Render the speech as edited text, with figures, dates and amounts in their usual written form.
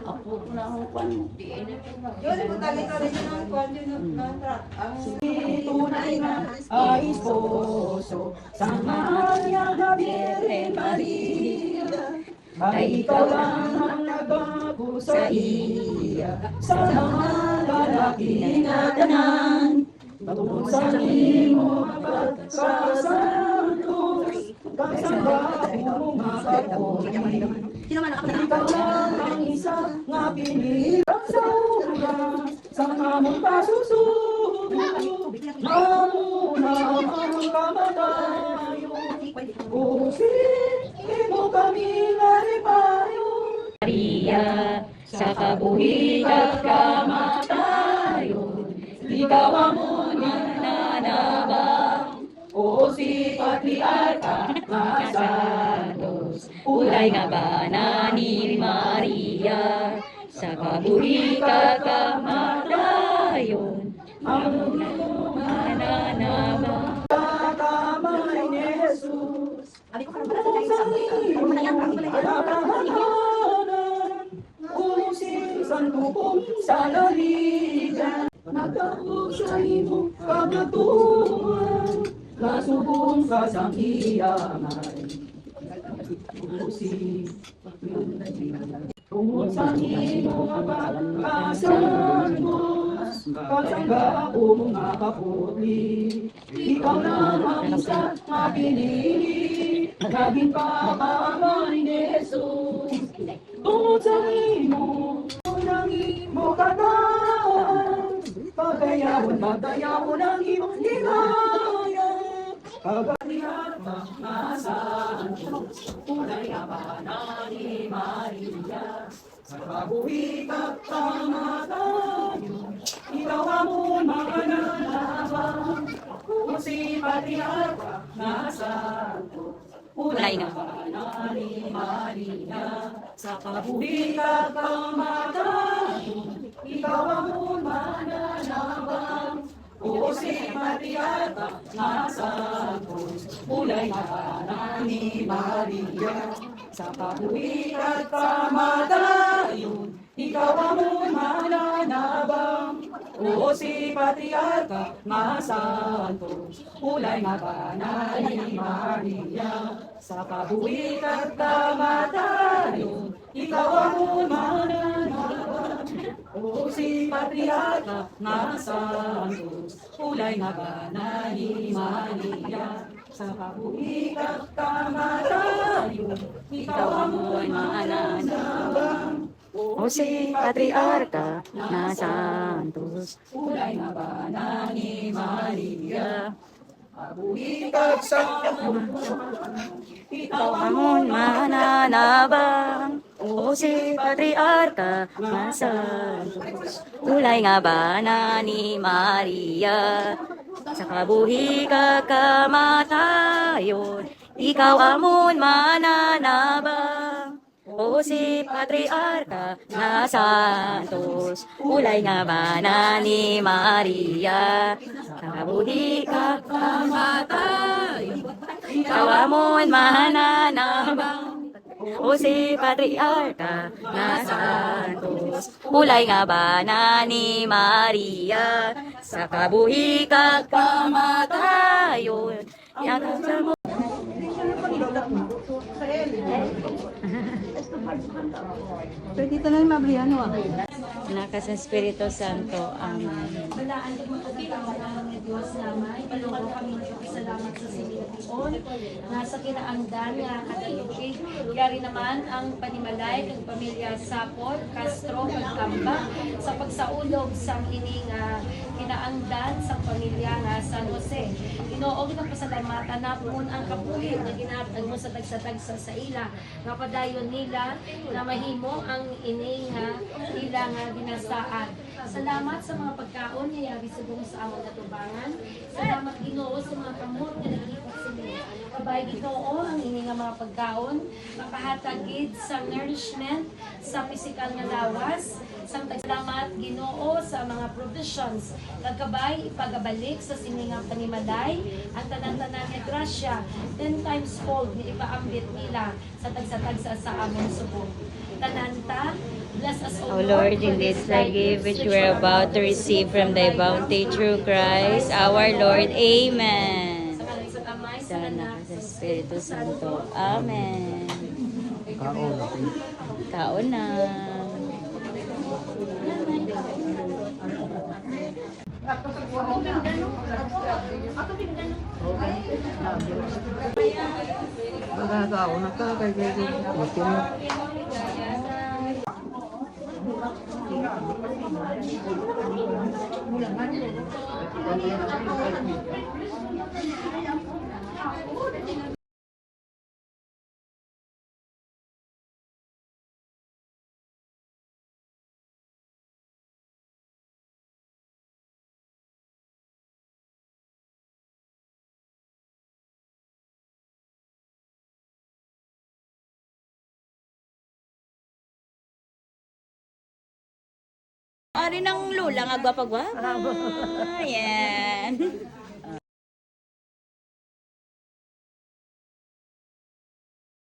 Ako na ang kwan. Tunay na ay esposo sa mahal na Birhen Maria. Ay ikaw lang ang nagbago sa iya, sa mga lalaki na tanan. Tungkol sa imo pagkasantos, kasamba mo makatong. Ikaw lang ang isa nga pinirang sa ulan, sa among pasusunod. Mamuna ang kamatayon, usin mo kami nga ripayo. Maria, sa kabuhi at kamatayon, ikaw ang unang nanabang. O si Patriarka nga santos, Ulay nga bana ni Maria, sa kabuhi at kamatayon, ang nananabang. kamay ni Jesus. Using santupong sa laligan, nagtapos sa imo kagatuan, nasubong ka sa iyamay. Using tungod sa imo pagkasantos, kasangga o mga kaputli, ikaw na ang isa na pinili, naging pamamay ni Jesus. Tungod sa imo, ng imo katawan, pagayawon ang imo ligaya. Kagalihan ka na santos, tunay na bana ni Maria. Sa kabuhi at kamatayon, ikaw amon mananabang. O si Patriarka na santos, Ulay nga bana ni Maria. Sa kabuhi at kamatayon, ikaw amon mananabang. O si Patriarka na santos, ulay na bana ni Maria. Sa kabuhi at kamatayon, ikaw amon mananabang. O si Patriarka na santos, ulay na bana ni Maria. Sa kabuhi at kamatayon, ikaw amon mananabang. O si Patriarka na santos, ulay na bana ni Maria. Sa kabuhi at kamatayon, ikaw amon mananabang. o si Patriarka na santos, Ulay na bana ni Maria. Kabuhi at sa ikaw amon mananabang. O si Patriarka na santos, ulay nga bana ni Maria. Sa kabuhi kamatayon, ikaw amon mananabang. O si Patriarka na santos, ulay nga bana ni Maria. Sa kabuhi kamatayon, ikaw amon mananabang. O si Patriarka na santos, ulay nga bana ni Maria. Sa kabuhi kamatayon, ikaw amon. Pero dito na yung mablihan mo. Naka sa Espiritu Santo. Amen. Balaan din mo ito ang Diyos naman. Palungan kami ng salamat sa sinilipon. Nasa kinaangdan nga katilig. Yari naman ang panimalay ng pamilya Sapor, Castro, Pagtamba sa pagsaulog sa ining kinaangdan sa pamilya nga San Jose. Inoog ng pasalamatan na po ang kapulit na ginatag mo sa tagsatagsa sa ila. Napadayon nila na mahimo ang ining ila nga dinasaan. Salamat sa mga pagkaon nga yari subong sa among natubangan. Salamat Ginoo sa mga kamot nga naglipat sa inyo. Kabay Ginoo ang ini nga mga pagkaon makahatagid sa nourishment sa pisikal nga lawas sang salamat Ginoo sa mga provisions kagkabay ipagabalik sa siningang panimalay ang tanan-tanan nga grasya 10 times fold ni ipaambit nila sa tagsa-tagsa sa among subong tananta bless us O Lord, in this thy gift which we are about to receive from thy bounty through Christ our Lord. Amen. sa ngalan sa Amay sa Sa Anak anak sa Espiritu Santo. Amen. Kaon na. Magkakaon na ka kay Ari ng lula nga gwapa-gwapa. Yeah.